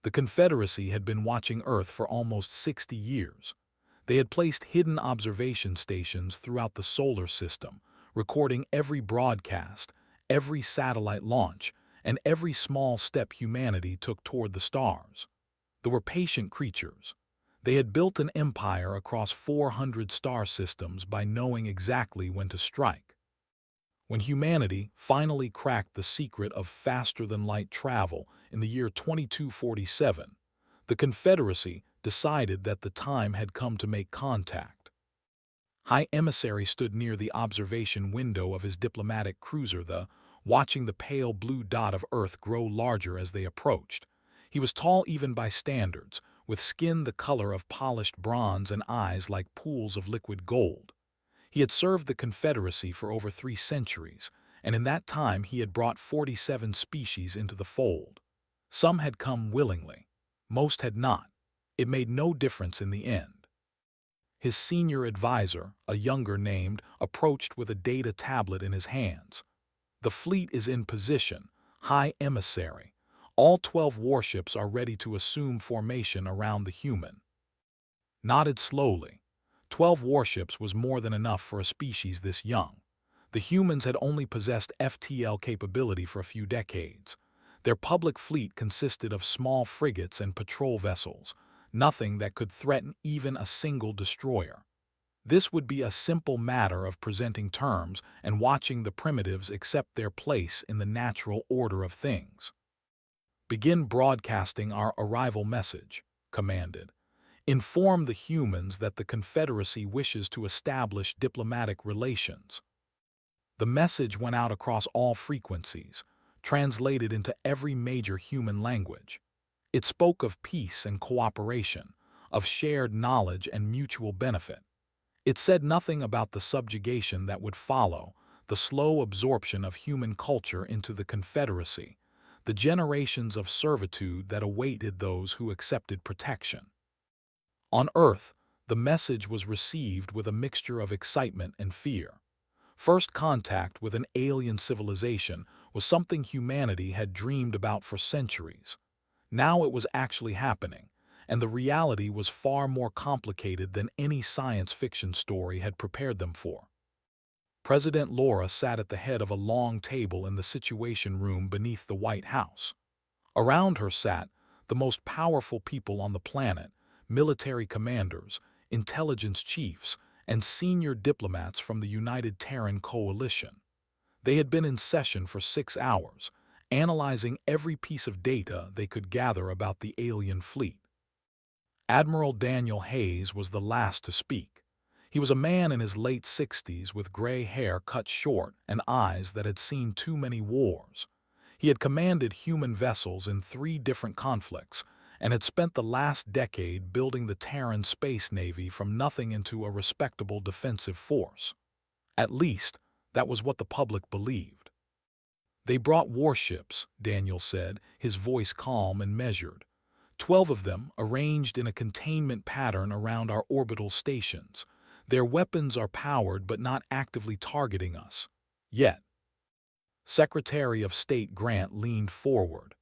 The Confederacy had been watching Earth for almost 60 years. They had placed hidden observation stations throughout the solar system, recording every broadcast, every satellite launch, and every small step humanity took toward the stars. They were patient creatures. They had built an empire across 400 star systems by knowing exactly when to strike. When humanity finally cracked the secret of faster-than-light travel in the year 2247, the Confederacy decided that the time had come to make contact. High Emissary stood near the observation window of his diplomatic cruiser, watching the pale blue dot of Earth grow larger as they approached. He was tall even by standards, with skin the color of polished bronze and eyes like pools of liquid gold. He had served the Confederacy for over 3 centuries, and in that time he had brought 47 species into the fold. Some had come willingly. Most had not. It made no difference in the end. His senior advisor, a younger named, approached with a data tablet in his hands. "The fleet is in position, High Emissary. All 12 warships are ready to assume formation around the human." Nodded slowly. 12 warships was more than enough for a species this young. The humans had only possessed FTL capability for a few decades. Their public fleet consisted of small frigates and patrol vessels, nothing that could threaten even a single destroyer. This would be a simple matter of presenting terms and watching the primitives accept their place in the natural order of things. "Begin broadcasting our arrival message," commanded. "Inform the humans that the Confederacy wishes to establish diplomatic relations." The message went out across all frequencies, translated into every major human language. It spoke of peace and cooperation, of shared knowledge and mutual benefit. It said nothing about the subjugation that would follow, the slow absorption of human culture into the Confederacy, the generations of servitude that awaited those who accepted protection. On Earth, the message was received with a mixture of excitement and fear. First contact with an alien civilization was something humanity had dreamed about for centuries. Now it was actually happening, and the reality was far more complicated than any science fiction story had prepared them for. President Laura sat at the head of a long table in the Situation Room beneath the White House. Around her sat the most powerful people on the planet, military commanders, intelligence chiefs, and senior diplomats from the United Terran Coalition. They had been in session for 6 hours, analyzing every piece of data they could gather about the alien fleet. Admiral Daniel Hayes was the last to speak. He was a man in his late 60s with gray hair cut short and eyes that had seen too many wars. He had commanded human vessels in 3 different conflicts, and had spent the last decade building the Terran Space Navy from nothing into a respectable defensive force. At least, that was what the public believed. "They brought warships," Daniel said, his voice calm and measured. 12 of them, arranged in a containment pattern around our orbital stations. Their weapons are powered but not actively targeting us. Yet." Secretary of State Grant leaned forward.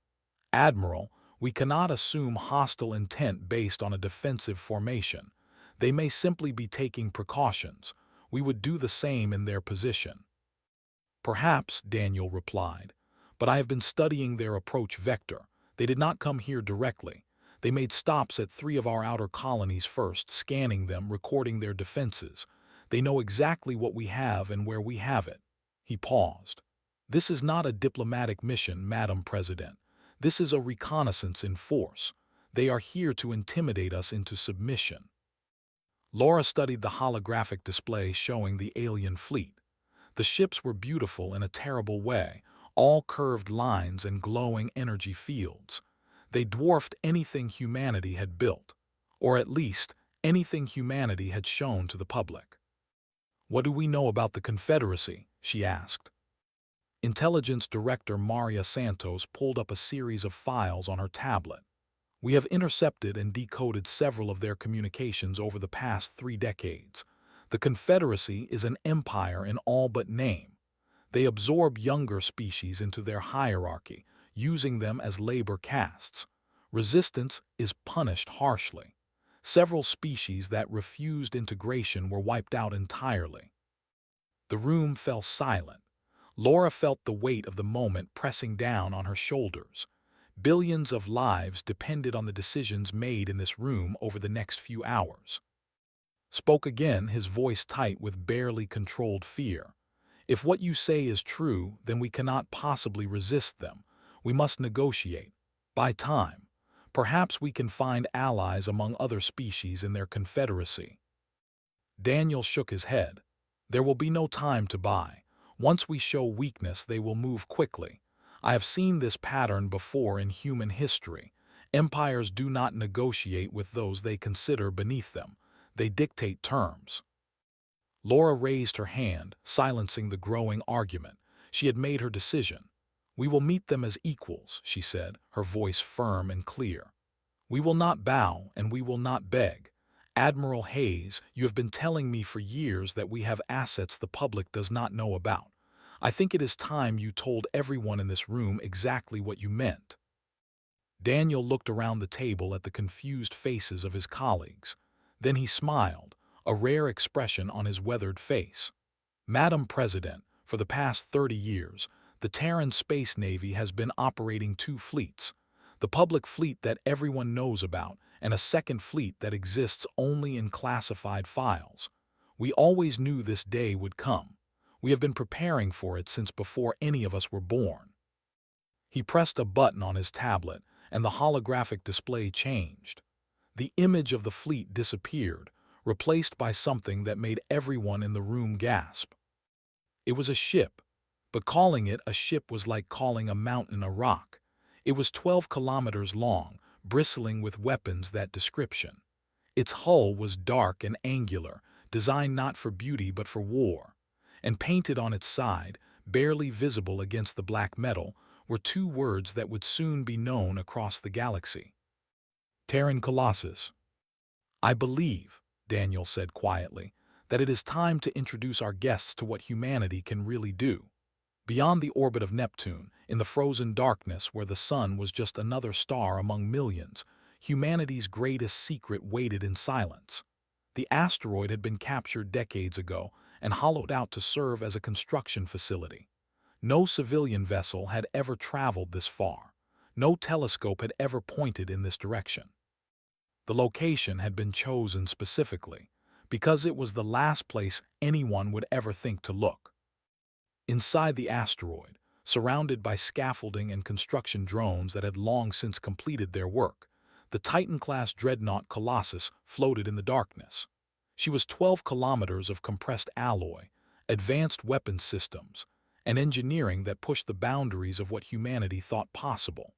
"Admiral, we cannot assume hostile intent based on a defensive formation. They may simply be taking precautions. We would do the same in their position." "Perhaps," Daniel replied, "but I have been studying their approach vector. They did not come here directly. They made stops at 3 of our outer colonies first, scanning them, recording their defenses. They know exactly what we have and where we have it." He paused. "This is not a diplomatic mission, Madam President. This is a reconnaissance in force. They are here to intimidate us into submission." Laura studied the holographic display showing the alien fleet. The ships were beautiful in a terrible way, all curved lines and glowing energy fields. They dwarfed anything humanity had built, or at least anything humanity had shown to the public. "What do we know about the Confederacy?" she asked. Intelligence Director Maria Santos pulled up a series of files on her tablet. "We have intercepted and decoded several of their communications over the past 3 decades. The Confederacy is an empire in all but name. They absorb younger species into their hierarchy, using them as labor castes. Resistance is punished harshly. Several species that refused integration were wiped out entirely. The room fell silent. Laura felt the weight of the moment pressing down on her shoulders. Billions of lives depended on the decisions made in this room over the next few hours. Spoke again, his voice tight with barely controlled fear. If what you say is true, then we cannot possibly resist them. We must negotiate. Buy time. Perhaps we can find allies among other species in their confederacy. Daniel shook his head. There will be no time to buy. Once we show weakness, they will move quickly. I have seen this pattern before in human history. Empires do not negotiate with those they consider beneath them. They dictate terms. Laura raised her hand, silencing the growing argument. She had made her decision. We will meet them as equals, she said, her voice firm and clear. We will not bow and we will not beg. Admiral Hayes, you have been telling me for years that we have assets the public does not know about. I think it is time you told everyone in this room exactly what you meant. Daniel looked around the table at the confused faces of his colleagues. Then he smiled, a rare expression on his weathered face. Madam President, for the past 30 years, the Terran Space Navy has been operating two fleets. The public fleet that everyone knows about, and a second fleet that exists only in classified files. We always knew this day would come. We have been preparing for it since before any of us were born. He pressed a button on his tablet, and the holographic display changed. The image of the fleet disappeared, replaced by something that made everyone in the room gasp. It was a ship, but calling it a ship was like calling a mountain a rock. It was 12 kilometers long, bristling with weapons that description. Its hull was dark and angular, designed not for beauty but for war. And painted on its side, barely visible against the black metal, were two words that would soon be known across the galaxy. Terran Colossus. I believe, Daniel said quietly, that it is time to introduce our guests to what humanity can really do. Beyond the orbit of Neptune, in the frozen darkness where the sun was just another star among millions, humanity's greatest secret waited in silence. The asteroid had been captured decades ago and hollowed out to serve as a construction facility. No civilian vessel had ever traveled this far. No telescope had ever pointed in this direction. The location had been chosen specifically because it was the last place anyone would ever think to look. Inside the asteroid, surrounded by scaffolding and construction drones that had long since completed their work, the Titan-class dreadnought Colossus floated in the darkness. She was 12 kilometers of compressed alloy, advanced weapons systems, and engineering that pushed the boundaries of what humanity thought possible.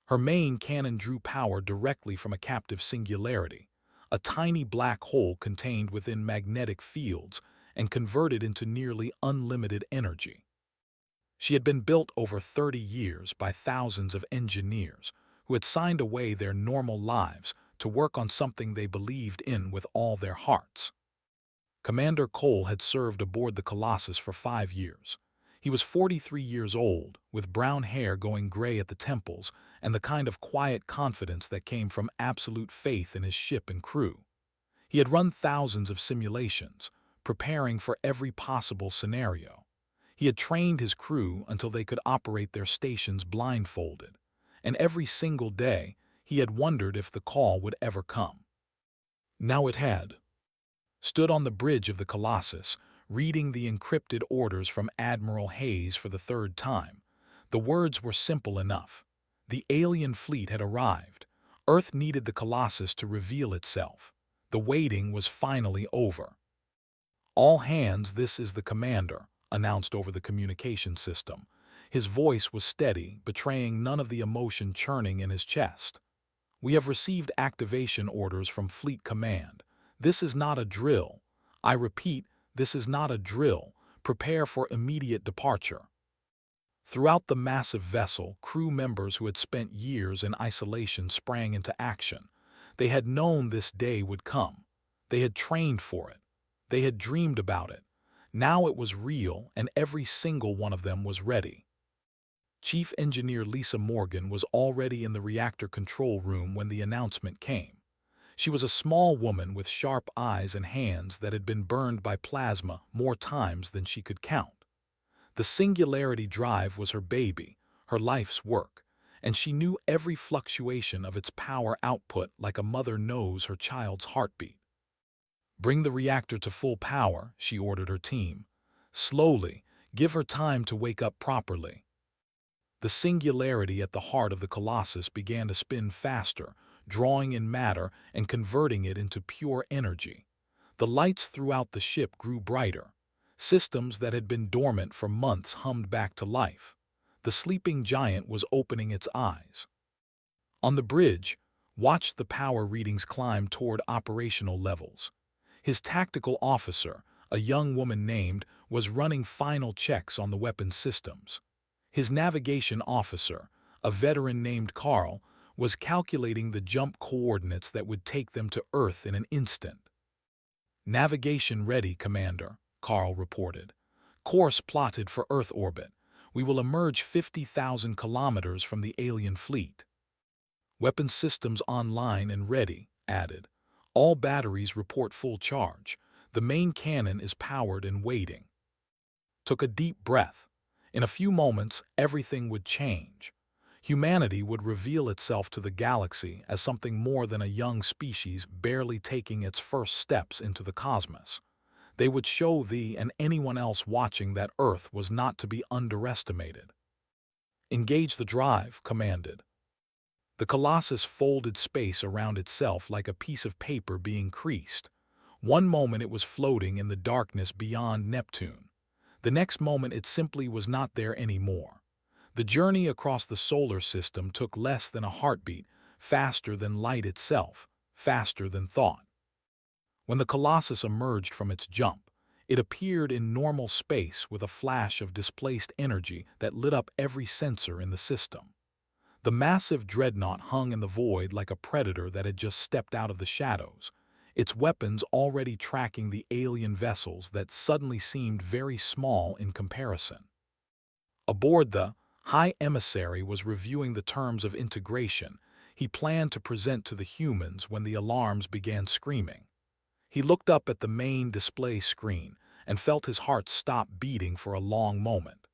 Her main cannon drew power directly from a captive singularity, a tiny black hole contained within magnetic fields and converted into nearly unlimited energy. She had been built over 30 years by thousands of engineers who had signed away their normal lives to work on something they believed in with all their hearts. Commander Cole had served aboard the Colossus for 5 years. He was 43 years old, with brown hair going gray at the temples and the kind of quiet confidence that came from absolute faith in his ship and crew. He had run thousands of simulations, preparing for every possible scenario. He had trained his crew until they could operate their stations blindfolded, and every single day he had wondered if the call would ever come. Now it had. Stood on the bridge of the Colossus, reading the encrypted orders from Admiral Hayes for the third time. The words were simple enough. The alien fleet had arrived. Earth needed the Colossus to reveal itself. The waiting was finally over. All hands, this is the commander, announced over the communication system. His voice was steady, betraying none of the emotion churning in his chest. We have received activation orders from Fleet Command. This is not a drill. I repeat, this is not a drill. Prepare for immediate departure. Throughout the massive vessel, crew members who had spent years in isolation sprang into action. They had known this day would come. They had trained for it. They had dreamed about it. Now it was real, and every single one of them was ready. Chief Engineer Lisa Morgan was already in the reactor control room when the announcement came. She was a small woman with sharp eyes and hands that had been burned by plasma more times than she could count. The Singularity Drive was her baby, her life's work, and she knew every fluctuation of its power output like a mother knows her child's heartbeat. "Bring the reactor to full power," she ordered her team. "Slowly, give her time to wake up properly." The singularity at the heart of the Colossus began to spin faster, drawing in matter and converting it into pure energy. The lights throughout the ship grew brighter. Systems that had been dormant for months hummed back to life. The sleeping giant was opening its eyes. On the bridge, watched the power readings climb toward operational levels. His tactical officer, a young woman named, was running final checks on the weapon systems. His navigation officer, a veteran named Carl, was calculating the jump coordinates that would take them to Earth in an instant. "Navigation ready, Commander," Carl reported. "Course plotted for Earth orbit. We will emerge 50,000 kilometers from the alien fleet." "Weapon systems online and ready," added. "All batteries report full charge. The main cannon is powered and waiting." Took a deep breath. In a few moments, everything would change. Humanity would reveal itself to the galaxy as something more than a young species barely taking its first steps into the cosmos. They would show thee and anyone else watching that Earth was not to be underestimated. "Engage the drive," commanded. The Colossus folded space around itself like a piece of paper being creased. One moment it was floating in the darkness beyond Neptune. The next moment it simply was not there anymore. The journey across the solar system took less than a heartbeat, faster than light itself, faster than thought. When the Colossus emerged from its jump, it appeared in normal space with a flash of displaced energy that lit up every sensor in the system. The massive dreadnought hung in the void like a predator that had just stepped out of the shadows, its weapons already tracking the alien vessels that suddenly seemed very small in comparison. Aboard, the High Emissary was reviewing the terms of integration he planned to present to the humans when the alarms began screaming. He looked up at the main display screen and felt his heart stop beating for a long moment.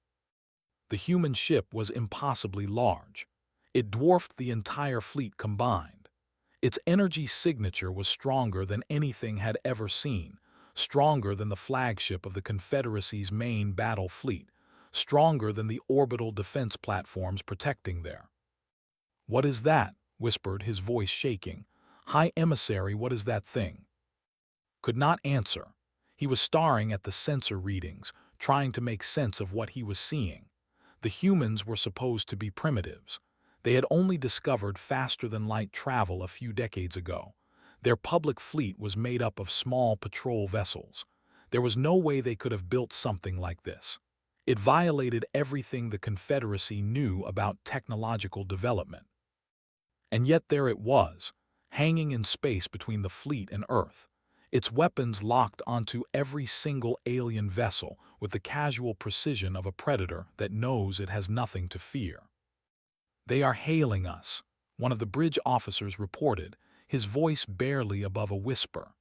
The human ship was impossibly large. It dwarfed the entire fleet combined. Its energy signature was stronger than anything had ever seen, stronger than the flagship of the Confederacy's main battle fleet, stronger than the orbital defense platforms protecting there. "What is that?" whispered, his voice shaking. "High Emissary, what is that thing?" Could not answer. He was staring at the sensor readings, trying to make sense of what he was seeing. The humans were supposed to be primitives. They had only discovered faster-than-light travel a few decades ago. Their public fleet was made up of small patrol vessels. There was no way they could have built something like this. It violated everything the Confederacy knew about technological development. And yet there it was, hanging in space between the fleet and Earth, its weapons locked onto every single alien vessel with the casual precision of a predator that knows it has nothing to fear. "They are hailing us," one of the bridge officers reported, his voice barely above a whisper.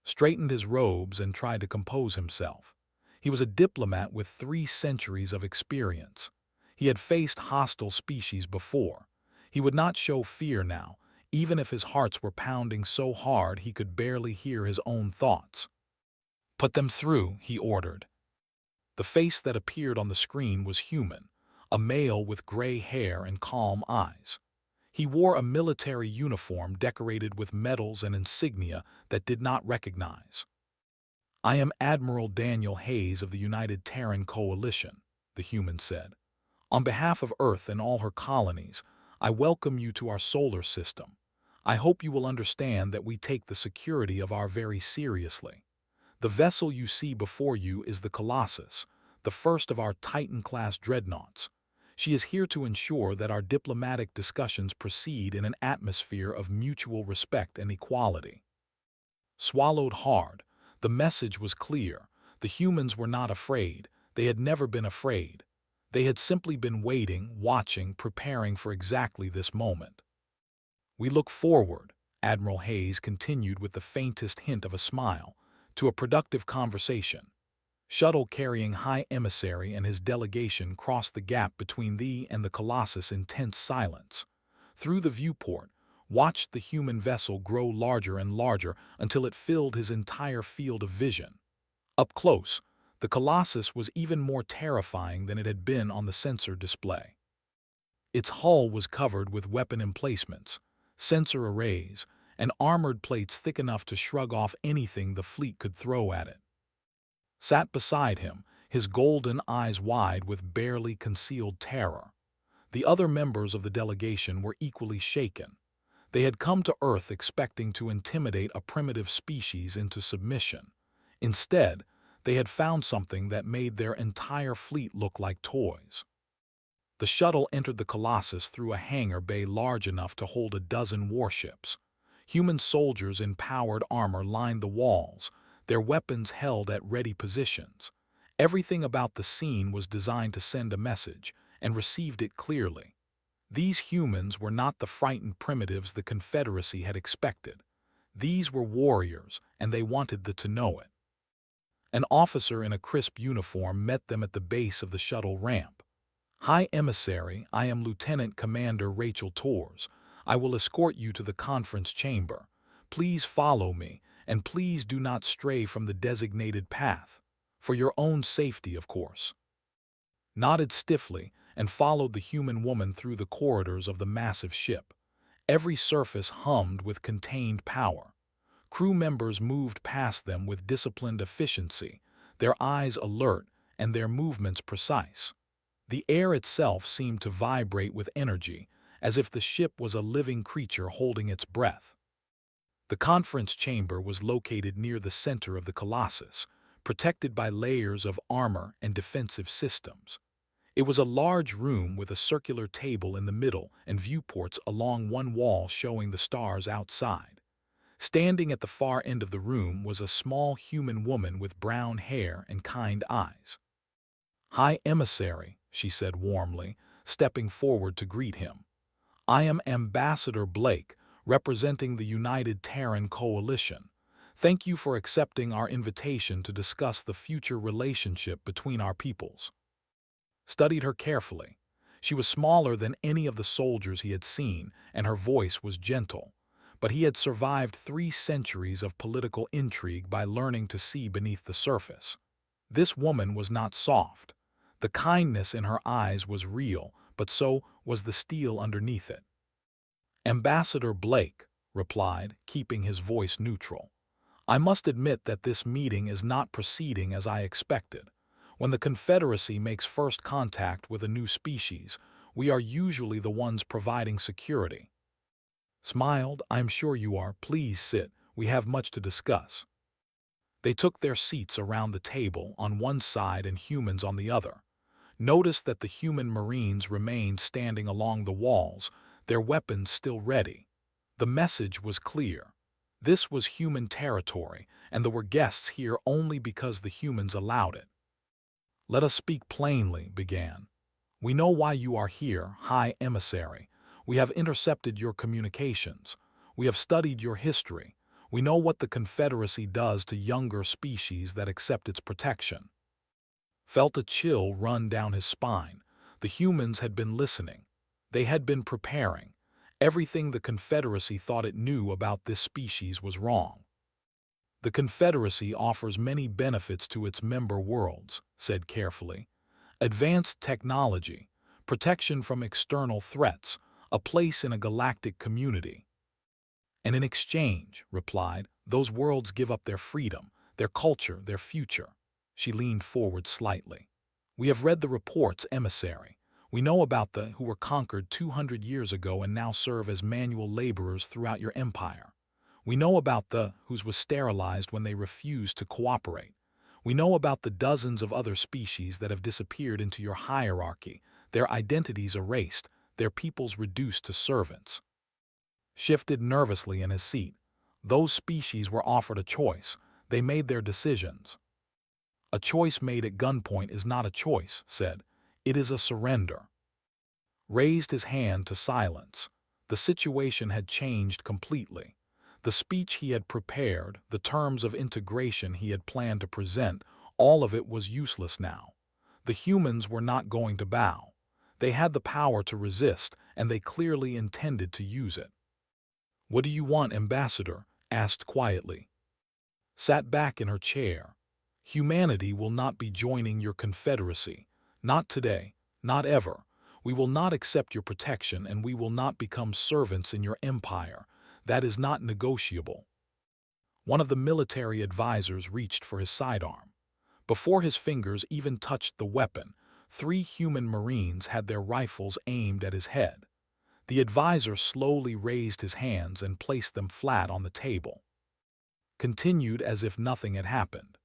Straightened his robes and tried to compose himself. He was a diplomat with 3 centuries of experience. He had faced hostile species before. He would not show fear now, even if his hearts were pounding so hard he could barely hear his own thoughts. "Put them through," he ordered. The face that appeared on the screen was human, a male with gray hair and calm eyes. He wore a military uniform decorated with medals and insignia that did not recognize. "I am Admiral Daniel Hayes of the United Terran Coalition," the human said. "On behalf of Earth and all her colonies, I welcome you to our solar system. I hope you will understand that we take the security of our very seriously. The vessel you see before you is the Colossus, the first of our Titan-class dreadnoughts. She is here to ensure that our diplomatic discussions proceed in an atmosphere of mutual respect and equality." Swallowed hard, the message was clear. The humans were not afraid. They had never been afraid. They had simply been waiting, watching, preparing for exactly this moment. "We look forward," Admiral Hayes continued with the faintest hint of a smile, "to a productive conversation. Shuttle carrying High Emissary and his delegation crossed the gap between thee and the Colossus in tense silence. Through the viewport, watched the human vessel grow larger and larger until it filled his entire field of vision. Up close, the Colossus was even more terrifying than it had been on the sensor display. Its hull was covered with weapon emplacements, sensor arrays, and armored plates thick enough to shrug off anything the fleet could throw at it. Sat beside him, his golden eyes wide with barely concealed terror. The other members of the delegation were equally shaken. They had come to Earth expecting to intimidate a primitive species into submission. Instead, they had found something that made their entire fleet look like toys. The shuttle entered the Colossus through a hangar bay large enough to hold a dozen warships. Human soldiers in powered armor lined the walls, their weapons held at ready positions. Everything about the scene was designed to send a message, and received it clearly. These humans were not the frightened primitives the Confederacy had expected. These were warriors, and they wanted to know it. An officer in a crisp uniform met them at the base of the shuttle ramp. "High Emissary, I am Lieutenant Commander Rachel Torres. I will escort you to the conference chamber. Please follow me, and please do not stray from the designated path. For your own safety, of course." Nodded stiffly and followed the human woman through the corridors of the massive ship. Every surface hummed with contained power. Crew members moved past them with disciplined efficiency, their eyes alert and their movements precise. The air itself seemed to vibrate with energy, as if the ship was a living creature holding its breath. The conference chamber was located near the center of the Colossus, protected by layers of armor and defensive systems. It was a large room with a circular table in the middle and viewports along one wall showing the stars outside. Standing at the far end of the room was a small human woman with brown hair and kind eyes. "High Emissary," she said warmly, stepping forward to greet him. "I am Ambassador Blake, representing the United Terran Coalition. Thank you for accepting our invitation to discuss the future relationship between our peoples." Studied her carefully. She was smaller than any of the soldiers he had seen, and her voice was gentle. But he had survived 3 centuries of political intrigue by learning to see beneath the surface. This woman was not soft. The kindness in her eyes was real, but so was the steel underneath it. "Ambassador Blake," replied, keeping his voice neutral. "I must admit that this meeting is not proceeding as I expected. When the Confederacy makes first contact with a new species, we are usually the ones providing security." Smiled. "I am sure you are. Please sit. We have much to discuss." They took their seats around the table on one side and humans on the other. Noticed that the human Marines remained standing along the walls, their weapons still ready. The message was clear. This was human territory, and there were guests here only because the humans allowed it. "Let us speak plainly," began. "We know why you are here, High Emissary. We have intercepted your communications. We have studied your history. We know what the Confederacy does to younger species that accept its protection." Felt a chill run down his spine. The humans had been listening. They had been preparing. Everything the Confederacy thought it knew about this species was wrong. "The Confederacy offers many benefits to its member worlds," said carefully. "Advanced technology, protection from external threats, a place in a galactic community." "And in exchange," replied, "those worlds give up their freedom, their culture, their future." She leaned forward slightly. "We have read the reports, Emissary. We know about the who were conquered 200 years ago and now serve as manual laborers throughout your empire. We know about the whose was sterilized when they refused to cooperate. We know about the dozens of other species that have disappeared into your hierarchy, their identities erased, their peoples reduced to servants." Shifted nervously in his seat. "Those species were offered a choice. They made their decisions." "A choice made at gunpoint is not a choice," said. It is a surrender. Raised his hand to silence. The situation had changed completely. The speech he had prepared, the terms of integration he had planned to present, all of it was useless now. The humans were not going to bow. They had the power to resist, and they clearly intended to use it. "What do you want, Ambassador?" asked quietly. Sat back in her chair. "Humanity will not be joining your confederacy. Not today, not ever. We will not accept your protection, and we will not become servants in your empire. That is not negotiable." One of the military advisors reached for his sidearm. Before his fingers even touched the weapon, 3 human Marines had their rifles aimed at his head. The advisor slowly raised his hands and placed them flat on the table. Continued as if nothing had happened.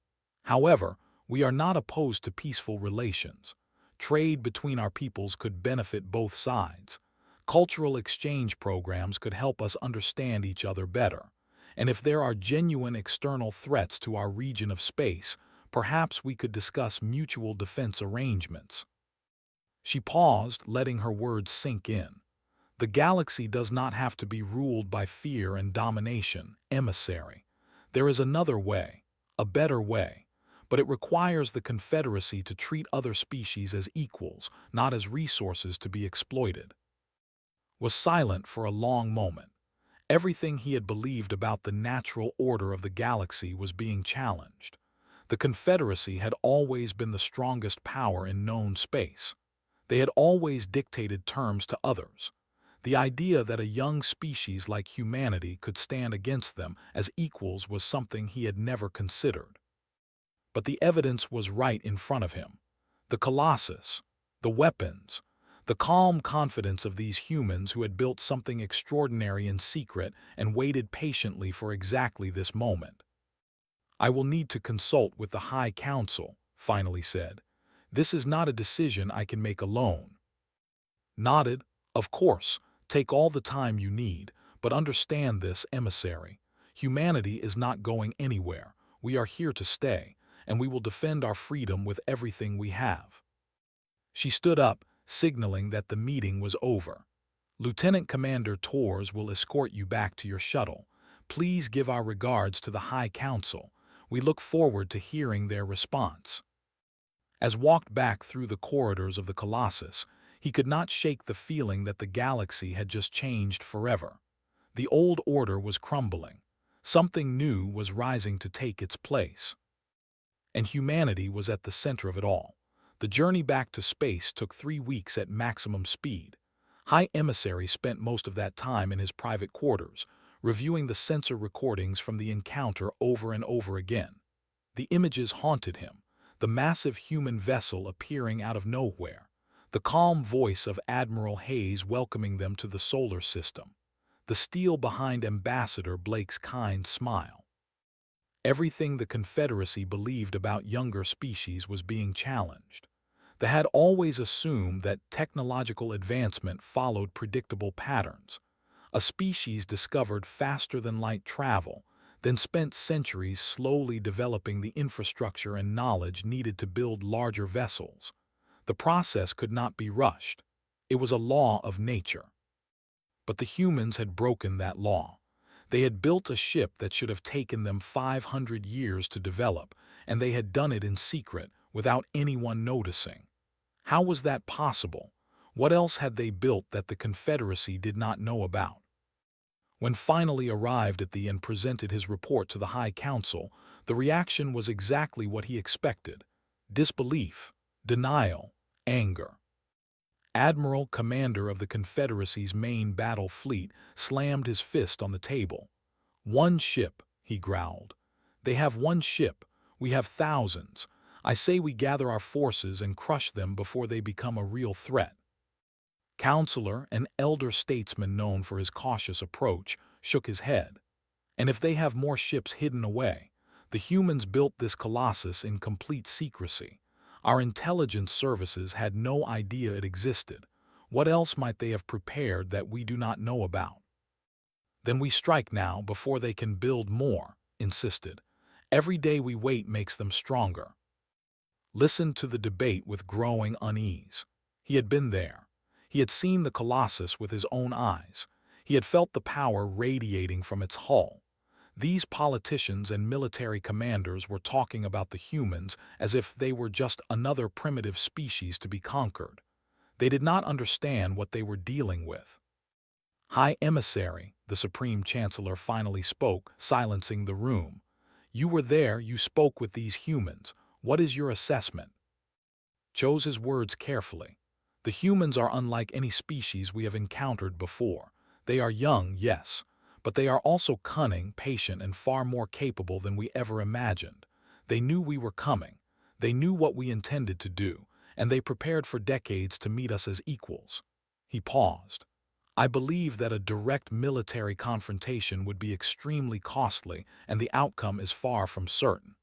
"However, we are not opposed to peaceful relations. Trade between our peoples could benefit both sides. Cultural exchange programs could help us understand each other better. And if there are genuine external threats to our region of space, perhaps we could discuss mutual defense arrangements." She paused, letting her words sink in. "The galaxy does not have to be ruled by fear and domination, emissary. There is another way, a better way, but it requires the Confederacy to treat other species as equals, not as resources to be exploited." Was silent for a long moment. Everything he had believed about the natural order of the galaxy was being challenged. The Confederacy had always been the strongest power in known space. They had always dictated terms to others. The idea that a young species like humanity could stand against them as equals was something he had never considered. But the evidence was right in front of him. The Colossus, the weapons, the calm confidence of these humans who had built something extraordinary in secret and waited patiently for exactly this moment. "I will need to consult with the High Council," finally said. "This is not a decision I can make alone." Nodded. "Of course, take all the time you need, but understand this, emissary. Humanity is not going anywhere. We are here to stay, and we will defend our freedom with everything we have." She stood up, signaling that the meeting was over. "Lieutenant Commander Torres will escort you back to your shuttle. Please give our regards to the High Council. We look forward to hearing their response." As walked back through the corridors of the Colossus, he could not shake the feeling that the galaxy had just changed forever. The old order was crumbling. Something new was rising to take its place. And humanity was at the center of it all. The journey back to space took 3 weeks at maximum speed. High Emissary spent most of that time in his private quarters, reviewing the sensor recordings from the encounter over and over again. The images haunted him, the massive human vessel appearing out of nowhere, the calm voice of Admiral Hayes welcoming them to the solar system, the steel behind Ambassador Blake's kind smile. Everything the Confederacy believed about younger species was being challenged. They had always assumed that technological advancement followed predictable patterns. A species discovered faster than light travel, then spent centuries slowly developing the infrastructure and knowledge needed to build larger vessels. The process could not be rushed. It was a law of nature. But the humans had broken that law. They had built a ship that should have taken them 500 years to develop, and they had done it in secret, without anyone noticing. How was that possible? What else had they built that the Confederacy did not know about? When finally arrived at the and presented his report to the High Council, the reaction was exactly what he expected: disbelief, denial, anger. Admiral, commander of the Confederacy's main battle fleet, slammed his fist on the table. "One ship," he growled. "They have one ship. We have thousands. I say we gather our forces and crush them before they become a real threat." Counselor, an elder statesman known for his cautious approach, shook his head. "And if they have more ships hidden away? The humans built this colossus in complete secrecy. Our intelligence services had no idea it existed. What else might they have prepared that we do not know about?" "Then we strike now before they can build more," insisted. "Every day we wait makes them stronger." Listened to the debate with growing unease. He had been there. He had seen the Colossus with his own eyes. He had felt the power radiating from its hull. These politicians and military commanders were talking about the humans as if they were just another primitive species to be conquered. They did not understand what they were dealing with. "High Emissary," the Supreme Chancellor finally spoke, silencing the room. "You were there, you spoke with these humans. What is your assessment?" Chose his words carefully. "The humans are unlike any species we have encountered before. They are young, yes, but they are also cunning, patient, and far more capable than we ever imagined. They knew we were coming. They knew what we intended to do, and they prepared for decades to meet us as equals." He paused. "I believe that a direct military confrontation would be extremely costly, and the outcome is far from certain."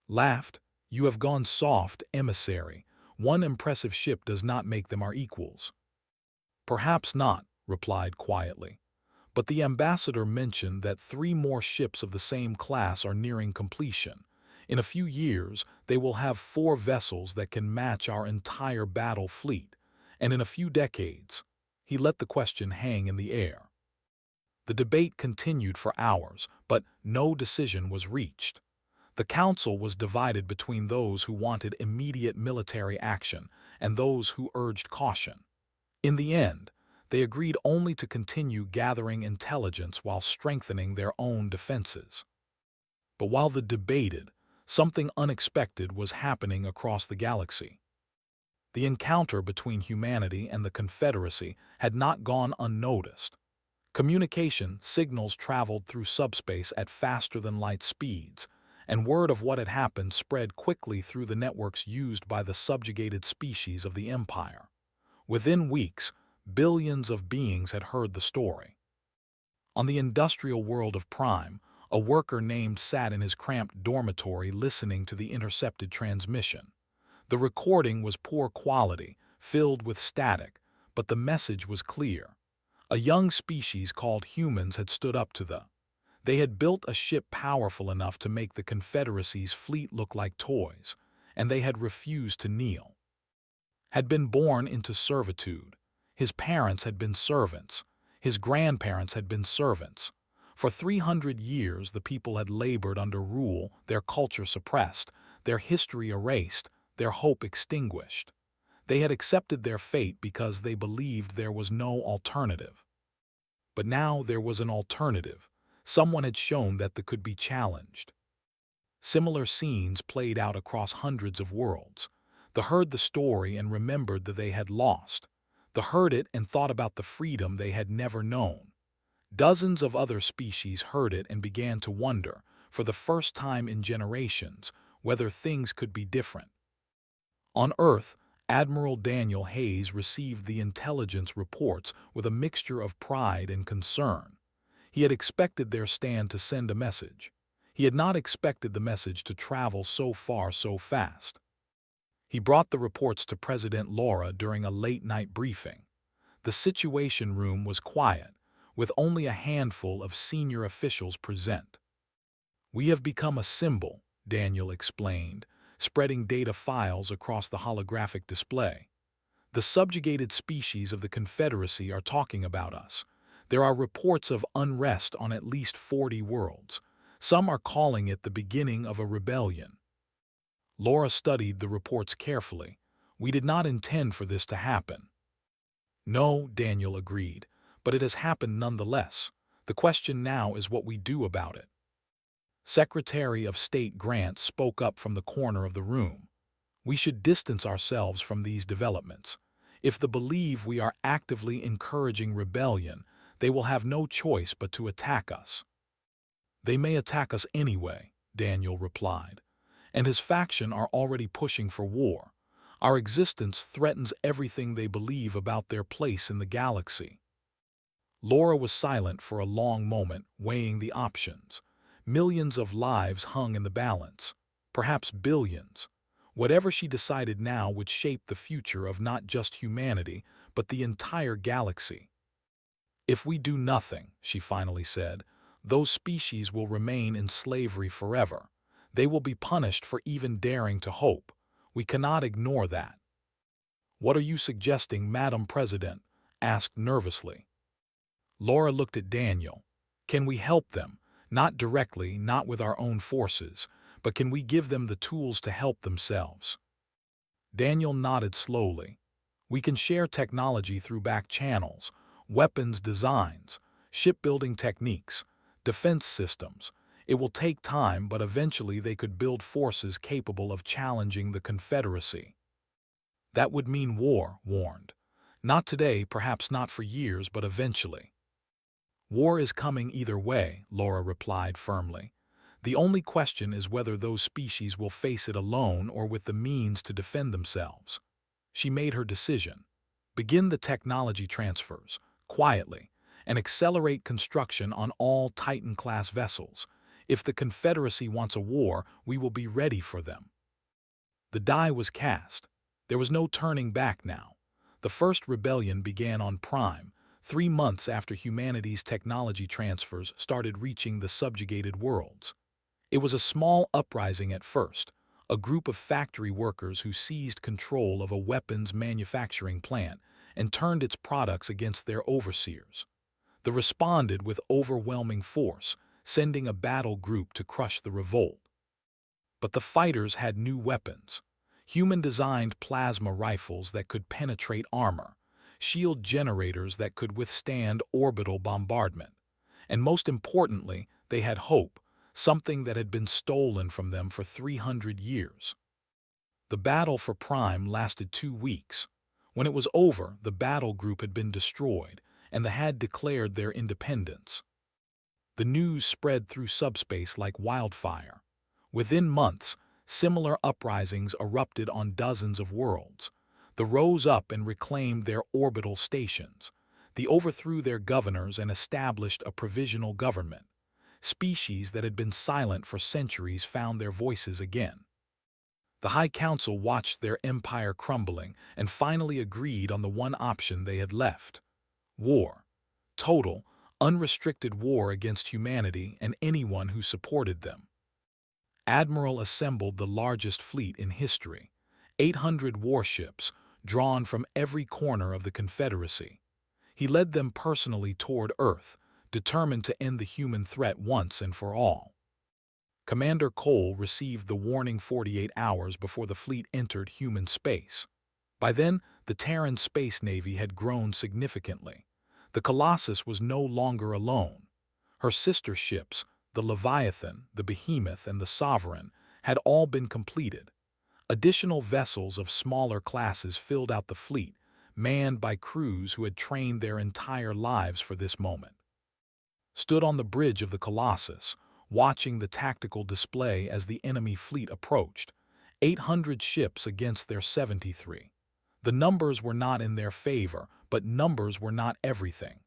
Laughed. "You have gone soft, Emissary. One impressive ship does not make them our equals." "Perhaps not," replied quietly. "But the ambassador mentioned that 3 more ships of the same class are nearing completion. In a few years, they will have 4 vessels that can match our entire battle fleet. And in a few decades—" He let the question hang in the air. The debate continued for hours, but no decision was reached. The council was divided between those who wanted immediate military action and those who urged caution. In the end, they agreed only to continue gathering intelligence while strengthening their own defenses. But while they debated, something unexpected was happening across the galaxy. The encounter between humanity and the Confederacy had not gone unnoticed. Communication signals traveled through subspace at faster-than-light speeds, and word of what had happened spread quickly through the networks used by the subjugated species of the Empire. Within weeks, billions of beings had heard the story. On the industrial world of Prime, a worker named sat in his cramped dormitory listening to the intercepted transmission. The recording was poor quality, filled with static, but the message was clear. A young species called humans had stood up to the. They had built a ship powerful enough to make the Confederacy's fleet look like toys, and they had refused to kneel. Had been born into servitude. His parents had been servants. His grandparents had been servants. For 300 years the people had labored under rule, their culture suppressed, their history erased, their hope extinguished. They had accepted their fate because they believed there was no alternative. But now there was an alternative. Someone had shown that they could be challenged. Similar scenes played out across hundreds of worlds. They heard the story and remembered that they had lost. They heard it and thought about the freedom they had never known. Dozens of other species heard it and began to wonder, for the first time in generations, whether things could be different. On Earth, Admiral Daniel Hayes received the intelligence reports with a mixture of pride and concern. He had expected their stand to send a message. He had not expected the message to travel so far so fast. He brought the reports to President Laura during a late-night briefing. The Situation Room was quiet, with only a handful of senior officials present. "We have become a symbol," Daniel explained, spreading data files across the holographic display. "The subjugated species of the Confederacy are talking about us. There are reports of unrest on at least 40 worlds. Some are calling it the beginning of a rebellion." Laura studied the reports carefully. "We did not intend for this to happen." "No," Daniel agreed, "but it has happened nonetheless. The question now is what we do about it." Secretary of State Grant spoke up from the corner of the room. "We should distance ourselves from these developments. If they believe we are actively encouraging rebellion, they will have no choice but to attack us." "They may attack us anyway," Daniel replied, "and his faction are already pushing for war. Our existence threatens everything they believe about their place in the galaxy." Laura was silent for a long moment, weighing the options. Millions of lives hung in the balance, perhaps billions. Whatever she decided now would shape the future of not just humanity, but the entire galaxy. "If we do nothing," she finally said, "those species will remain in slavery forever. They will be punished for even daring to hope. We cannot ignore that." "What are you suggesting, Madam President?" asked nervously. Laura looked at Daniel. "Can we help them? Not directly, not with our own forces, but can we give them the tools to help themselves?" Daniel nodded slowly. "We can share technology through back channels, weapons designs, shipbuilding techniques, defense systems. It will take time, but eventually they could build forces capable of challenging the Confederacy." "That would mean war," warned. "Not today, perhaps not for years, but eventually." "War is coming either way," Laura replied firmly. "The only question is whether those species will face it alone or with the means to defend themselves." She made her decision. "Begin the technology transfers, quietly, and accelerate construction on all Titan-class vessels. If the Confederacy wants a war, we will be ready for them." The die was cast. There was no turning back now. The first rebellion began on Prime, 3 months after humanity's technology transfers started reaching the subjugated worlds. It was a small uprising at first, a group of factory workers who seized control of a weapons manufacturing plant and turned its products against their overseers. They responded with overwhelming force, sending a battle group to crush the revolt. But the fighters had new weapons. Human-designed plasma rifles that could penetrate armor, shield generators that could withstand orbital bombardment. And most importantly, they had hope, something that had been stolen from them for 300 years. The battle for Prime lasted 2 weeks. When it was over, the battle group had been destroyed, and they had declared their independence. The news spread through subspace like wildfire. Within months, similar uprisings erupted on dozens of worlds. They rose up and reclaimed their orbital stations. They overthrew their governors and established a provisional government. Species that had been silent for centuries found their voices again. The High Council watched their empire crumbling and finally agreed on the one option they had left: war. Total, unrestricted war against humanity and anyone who supported them. Admiral assembled the largest fleet in history, 800 warships, drawn from every corner of the Confederacy. He led them personally toward Earth, determined to end the human threat once and for all. Commander Cole received the warning 48 hours before the fleet entered human space. By then, the Terran Space Navy had grown significantly. The Colossus was no longer alone. Her sister ships, the Leviathan, the Behemoth, and the Sovereign, had all been completed. Additional vessels of smaller classes filled out the fleet, manned by crews who had trained their entire lives for this moment. Stood on the bridge of the Colossus, watching the tactical display as the enemy fleet approached, 800 ships against their 73. The numbers were not in their favor, but numbers were not everything.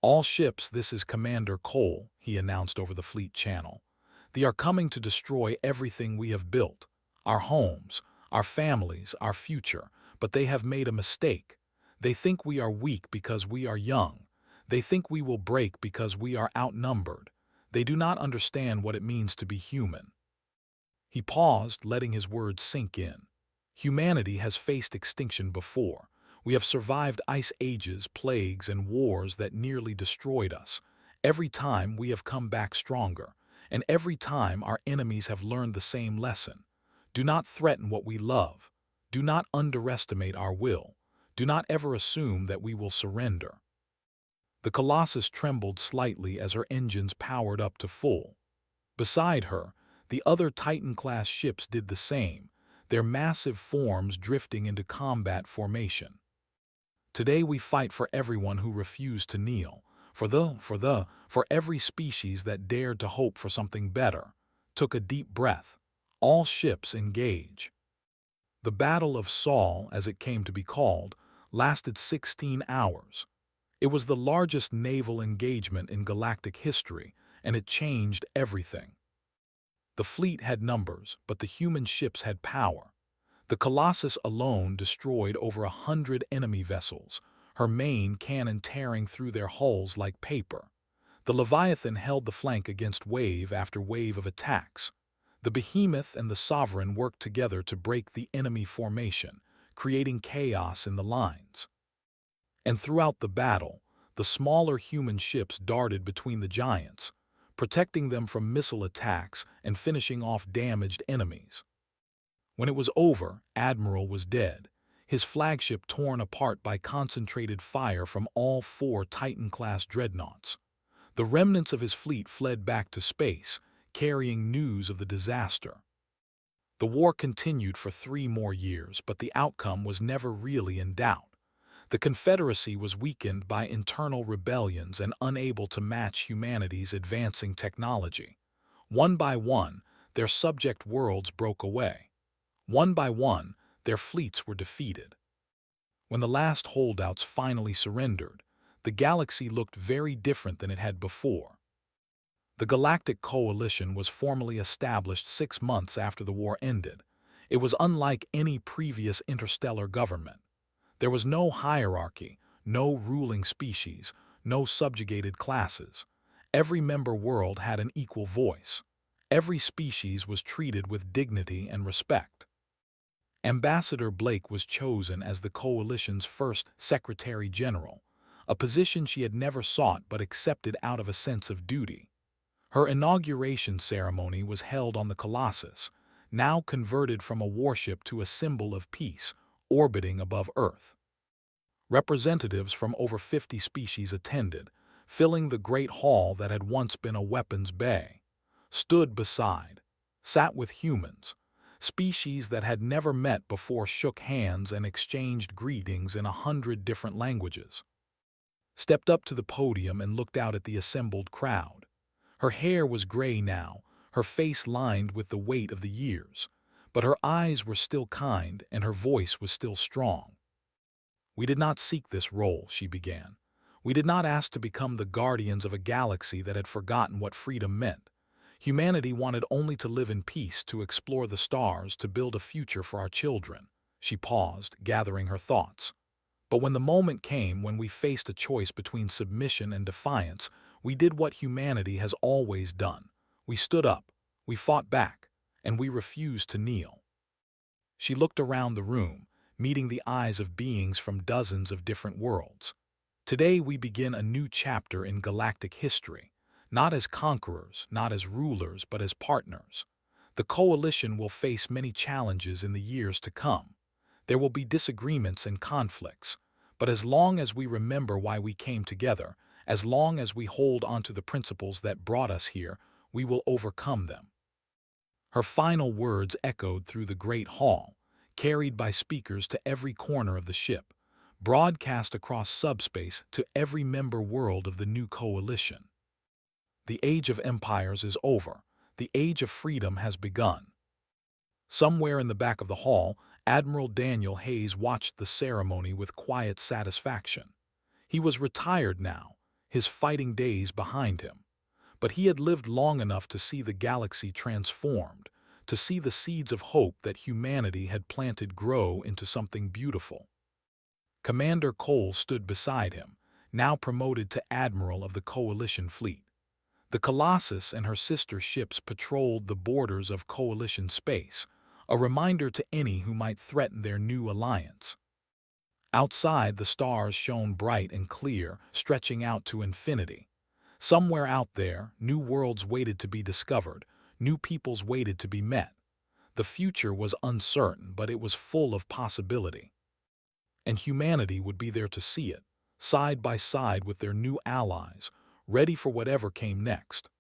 "All ships, this is Commander Cole," he announced over the fleet channel. "They are coming to destroy everything we have built, our homes, our families, our future, but they have made a mistake. They think we are weak because we are young. They think we will break because we are outnumbered. They do not understand what it means to be human." He paused, letting his words sink in. "Humanity has faced extinction before. We have survived ice ages, plagues, and wars that nearly destroyed us. Every time we have come back stronger, and every time our enemies have learned the same lesson. Do not threaten what we love. Do not underestimate our will. Do not ever assume that we will surrender." The Colossus trembled slightly as her engines powered up to full. Beside her, the other Titan-class ships did the same, their massive forms drifting into combat formation. "Today we fight for everyone who refused to kneel, for every species that dared to hope for something better." Took a deep breath. "All ships engage." The Battle of Saul, as it came to be called, lasted 16 hours. It was the largest naval engagement in galactic history, and it changed everything. The fleet had numbers, but the human ships had power. The Colossus alone destroyed over 100 enemy vessels, her main cannon tearing through their hulls like paper. The Leviathan held the flank against wave after wave of attacks. The Behemoth and the Sovereign worked together to break the enemy formation, creating chaos in the lines. And throughout the battle, the smaller human ships darted between the giants, protecting them from missile attacks and finishing off damaged enemies. When it was over, Admiral was dead, his flagship torn apart by concentrated fire from all 4 Titan-class dreadnoughts. The remnants of his fleet fled back to space, carrying news of the disaster. The war continued for 3 more years, but the outcome was never really in doubt. The Confederacy was weakened by internal rebellions and unable to match humanity's advancing technology. One by one, their subject worlds broke away. One by one, their fleets were defeated. When the last holdouts finally surrendered, the galaxy looked very different than it had before. The Galactic Coalition was formally established 6 months after the war ended. It was unlike any previous interstellar government. There was no hierarchy, no ruling species, no subjugated classes. Every member world had an equal voice. Every species was treated with dignity and respect. Ambassador Blake was chosen as the Coalition's first Secretary General, a position she had never sought but accepted out of a sense of duty. Her inauguration ceremony was held on the Colossus, now converted from a warship to a symbol of peace, orbiting above Earth. Representatives from over 50 species attended, filling the great hall that had once been a weapons bay. Stood beside, sat with humans. Species that had never met before shook hands and exchanged greetings in 100 different languages. Stepped up to the podium and looked out at the assembled crowd. Her hair was gray now, her face lined with the weight of the years, but her eyes were still kind and her voice was still strong. "We did not seek this role," she began. "We did not ask to become the guardians of a galaxy that had forgotten what freedom meant. Humanity wanted only to live in peace, to explore the stars, to build a future for our children." She paused, gathering her thoughts. "But when the moment came when we faced a choice between submission and defiance, we did what humanity has always done. We stood up, we fought back, and we refused to kneel." She looked around the room, meeting the eyes of beings from dozens of different worlds. "Today we begin a new chapter in galactic history. Not as conquerors, not as rulers, but as partners. The Coalition will face many challenges in the years to come. There will be disagreements and conflicts, but as long as we remember why we came together, as long as we hold onto the principles that brought us here, we will overcome them." Her final words echoed through the great hall, carried by speakers to every corner of the ship, broadcast across subspace to every member world of the new Coalition. The age of empires is over. The age of freedom has begun. Somewhere in the back of the hall, Admiral Daniel Hayes watched the ceremony with quiet satisfaction. He was retired now, his fighting days behind him. But he had lived long enough to see the galaxy transformed, to see the seeds of hope that humanity had planted grow into something beautiful. Commander Cole stood beside him, now promoted to Admiral of the Coalition fleet. The Colossus and her sister ships patrolled the borders of Coalition space, a reminder to any who might threaten their new alliance. Outside, the stars shone bright and clear, stretching out to infinity. Somewhere out there, new worlds waited to be discovered, new peoples waited to be met. The future was uncertain, but it was full of possibility. And humanity would be there to see it, side by side with their new allies, ready for whatever came next.